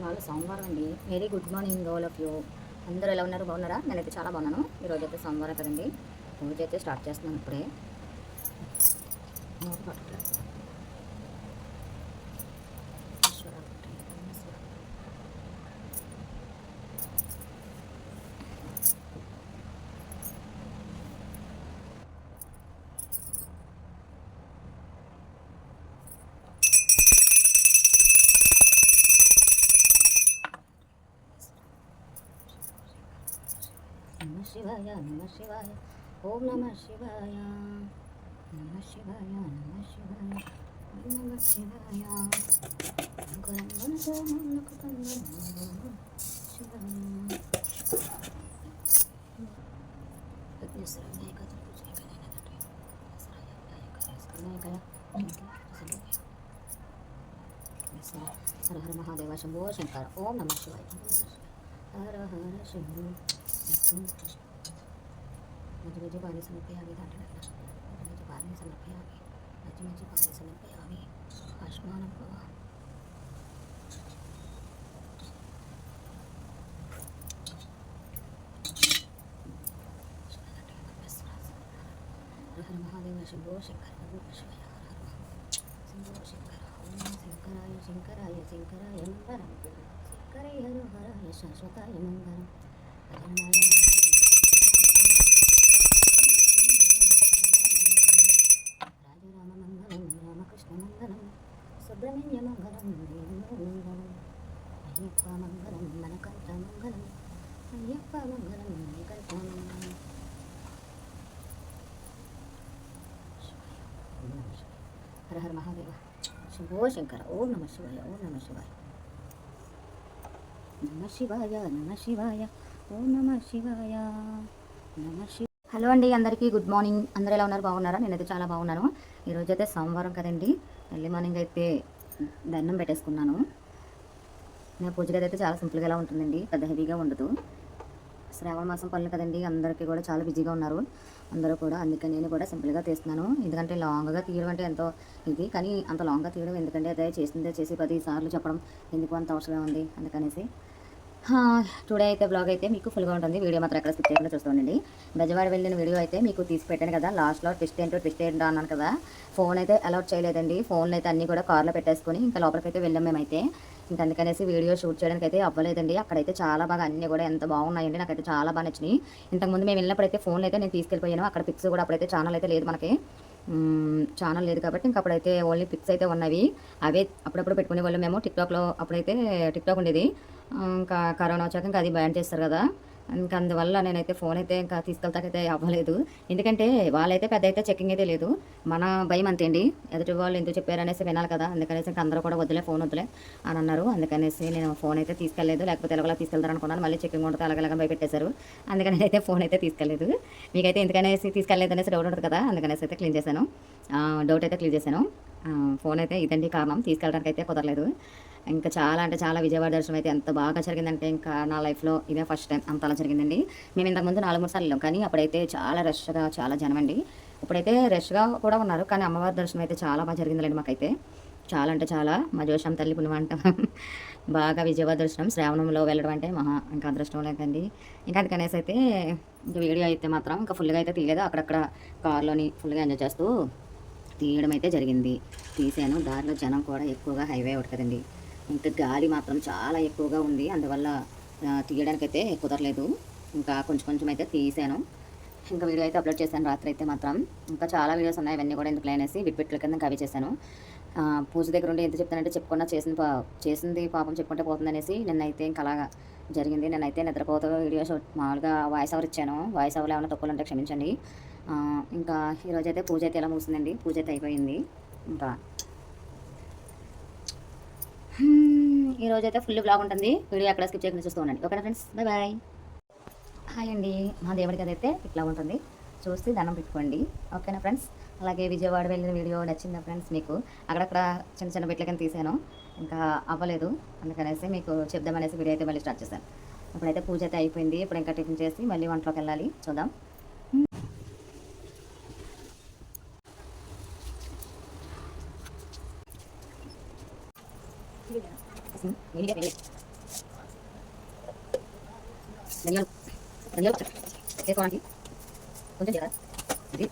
ఇవాళ సోమవారం అండి. Very good morning all of you. అందరూ ఎలా ఉన్నారు? బాగున్నారా? నేనైతే చాలా బాగున్నాను. ఈరోజు అయితే సోమవారం కదండి, పూజ అయితే స్టార్ట్ చేస్తున్నాను ఇప్పుడే. నమ శివాయ నమ శివాయ ఓం నమ శివాయ నమ శివాయ నమ శివాయ ఓం నమ శివాయ హర హర మహాదేవ శంభో శంకర ఓం నమ శివాయ హర హర శంభో मुझे मुझे पानी समर्पयामि दाटना मुझे मुझे पानी समर्पयामि मुझे मुझे पानी समर्पयामि आसमान भव हर हर महादेव शंभो शंकर नमः शिवाय हर हर शंभो शंकर ओम शंकराय शंकराय शंकराय मंगलम शंकराय हर हराय शाश्वताय मंगलम సుబ్రహ్మణ్య మంగళం మంగళం అయ్యప్ప మంగళం మనకంఠ మంగళం అయ్యప్ప మంగళం మనకంఠ మంగళం హర హర మహాదేవ శంభో శంకర ఓం నమ శివాయ ఓం నమ శివాయ నమ శివాయ నమ శివాయ ఓం నమ శివాయ నమ శివ. హలో అండి, అందరికీ గుడ్ మార్నింగ్. అందరూ ఎలా ఉన్నారు? బాగున్నారా? నేనైతే చాలా బాగున్నాను. ఈరోజు అయితే సోమవారం కదండి, ఎర్లీ మార్నింగ్ అయితే దండం పెట్టేసుకున్నాను. నా పూజ గది అయితే చాలా సింపుల్గా ఎలా ఉంటుందండి, పెద్ద హెవీగా ఉండదు. శ్రావణ మాసం పనులు కదండి, అందరికీ కూడా చాలా బిజీగా ఉన్నారు అందరూ కూడా. అందుకని నేను కూడా సింపుల్గా తీస్తున్నాను. ఎందుకంటే లాంగ్గా తీయడం అంటే ఎంతో ఇది, కానీ అంత లాంగ్గా తీయడం ఎందుకంటే అదే చేసిందే చేసి 10 సార్లు చెప్పడం ఎందుకు అంత అవసరం ఉంది అందుకనేసి. టుడే అయితే బ్లాగ్ అయితే మీకు ఫుల్గా ఉంటుంది. వీడియో మాత్రం ఎక్కడ స్కిప్ చేయకుండా చూస్తుండండి. బెజవాడ వెళ్ళిన వీడియో అయితే మీకు తీసి పెట్టాను కదా, లాస్ట్లో ట్విస్ట్ ఏంటో అన్నాను కదా. ఫోన్ అయితే అలౌట్ చేయలేదండి. ఫోన్లు అయితే అన్నీ కూడా కార్లో పెట్టేసుకొని ఇంకా లోపలికి అయితే వెళ్ళాం మేమైతే. ఇంకా అందుకనేసి వీడియో షూట్ చేయడానికి అయితే అవ్వలేదండి. అక్కడైతే చాలా బాగా అన్నీ కూడా ఎంత బాగున్నాయండి, నాకైతే చాలా బాగా నచ్చినాయి. ఇంతకుముందు మేము వెళ్ళినప్పుడైతే ఫోన్లు అయితే నేను తీసుకెళ్ళిపోయాను. అక్కడ పిక్స్ కూడా అప్పుడైతే ఛానల్ అయితే లేదు మనకి, ఛానల్ లేదు కాబట్టి ఇంకా అప్పుడైతే ఓన్లీ పిక్స్ అయితే ఉన్నవి. అవే అప్పుడప్పుడు పెట్టుకునే వాళ్ళు మేము. టిక్టాక్లో అప్పుడైతే టిక్టాక్ ఉండేది, ఇంకా కరోనా వచ్చాక ఇంకా అది బ్యాన్ చేస్తారు కదా, ఇంకా అందువల్ల నేనైతే ఫోన్ అయితే ఇంకా తీసుకెళ్తాకైతే అవ్వలేదు. ఎందుకంటే వాళ్ళైతే పెద్ద అయితే చెకింగ్ అయితే లేదు, మన భయం అంతే అండి. ఎదుటి వాళ్ళు ఎందుకు చెప్పారనేసి వినాలి కదా, అందుకనేసి ఇంకా అందరూ కూడా వద్దులే ఫోన్ వద్దులే అని అన్నారు. అందుకనేసి నేను ఫోన్ అయితే తీసుకెళ్ళలేదు. లేకపోతే ఎలాగోలా తీసుకెళ్తారు అనుకున్నాను, మళ్ళీ చెకింగ్ ఉంటుంది అలాగలాగా భయపెట్టేశారు. అందుకని అయితే ఫోన్ అయితే తీసుకెళ్ళలేదు. మీకైతే ఎందుకనేసి తీసుకెళ్ళలేదు అనేసి డౌట్ ఉంటుంది కదా, అందుకనేసి అయితే క్లీన్ చేశాను, డౌట్ అయితే క్లీన్ చేశాను. ఫోన్ అయితే ఇదండి కారణం, తీసుకెళ్ళడానికి అయితే కుదరలేదు. ఇంకా చాలా అంటే చాలా విజయవాడ దర్శనం అయితే ఎంత బాగా జరిగిందంటే ఇంకా నా లైఫ్లో ఇదే ఫస్ట్ టైం అంత అలా జరిగిందండి. మేము ఇంతకుముందు 4-3 సార్లు వెళ్ళాం, కానీ అప్పుడైతే చాలా రష్గా చాలా జనం అండి. ఇప్పుడైతే రష్గా కూడా ఉన్నారు, కానీ అమ్మవారి దర్శనం అయితే చాలా బాగా జరిగిందండి మాకైతే. చాలా అంటే చాలా మా జోషం తల్లి పుణ్యం అంట బాగా విజయవాడ దర్శనం శ్రావణంలో వెళ్ళడం అంటే మహా ఇంకా అదృష్టం లేదండి. ఇంకా అందుకనేసి అయితే ఇంకా వీడియో అయితే మాత్రం ఇంకా ఫుల్గా అయితే తీయలేదు. అక్కడక్కడ కార్లోని ఫుల్గా ఎంజాయ్ చేస్తూ తీయడం అయితే జరిగింది, తీసాను. దారిలో జనం కూడా ఎక్కువగా, హైవే ఒకటి కదండి, ఇంకా గాలి మాత్రం చాలా ఎక్కువగా ఉంది, అందువల్ల తీయడానికైతే కుదరలేదు. ఇంకా కొంచెం కొంచెం అయితే తీసాను. ఇంకా వీడియో అయితే అప్లోడ్ చేశాను రాత్రి అయితే మాత్రం. ఇంకా చాలా వీడియోస్ ఉన్నాయి, అవన్నీ కూడా ఎందుకు అనేసి బిట్ల కింద ఇంకా అవి చేశాను. పూజ దగ్గర ఉండి ఎంత చెప్తానంటే చెప్పుకున్నా చేసింది పాపం చెప్పుకుంటే పోతుందనేసి నిన్నైతే ఇంకా అలాగా జరిగింది. నేనైతే నిద్రపోతూ వీడియో మామూలుగా వాయిస్ ఓవర్ ఇచ్చాను. వాయిస్ ఓవర్లో ఏమైనా తప్పులు ఉంటే క్షమించండి. ఇంకా ఈరోజు అయితే పూజ అయితే ఎలా ముగిసిందండి, పూజ అయితే అయిపోయింది. ఇంకా ఈరోజు అయితే ఫుల్ బ్లాగ్ ఉంటుంది, వీడియో ఎక్కడ స్కిప్ చేయకుండా చూస్తూ ఉండండి. ఓకేనా ఫ్రెండ్స్, బాయ్ బాయ్. హాయ్ అండి, మా దేవుడికి అదైతే ఇట్లా ఉంటుంది, చూసి దండం పెట్టుకోండి. ఓకేనా ఫ్రెండ్స్. అలాగే విజయవాడ వెళ్ళిన వీడియో నచ్చిందా ఫ్రెండ్స్ మీకు? అక్కడక్కడ చిన్న చిన్న బిట్ల కింద తీసాను, ఇంకా అవ్వలేదు, అందుకనేసి మీకు చెప్దామనేసి వీడియో అయితే మళ్ళీ స్టార్ట్ చేశాను. ఇప్పుడైతే పూజ అయితే అయిపోయింది. ఇప్పుడు ఇంకా టిఫిన్ చేసి మళ్ళీ వంటలోకి వెళ్ళాలి, చూద్దాం. ధనియాలు ధనియాలు వేసుకోవడానికి కొంచెం జీలకర్ర ఇది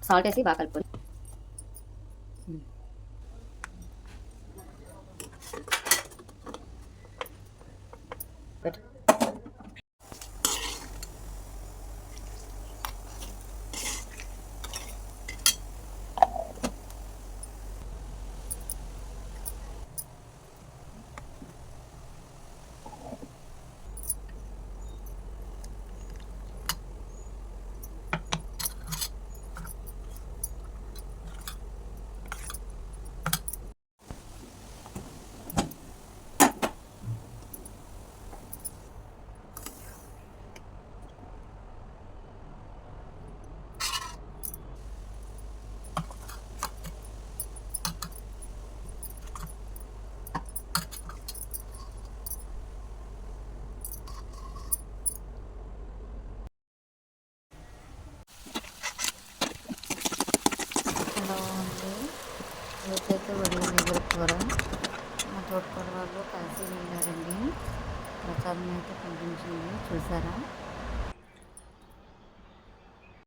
సాల్ట్ వేసి బాగా కలుపుకొని పెట్టు. హలో అండి, రేపైతే వడియాల కూర మా తోటకూర వాళ్ళు కలిసి వెళ్ళారండి. ప్రసాదం అయితే పంపించింది చూసారా.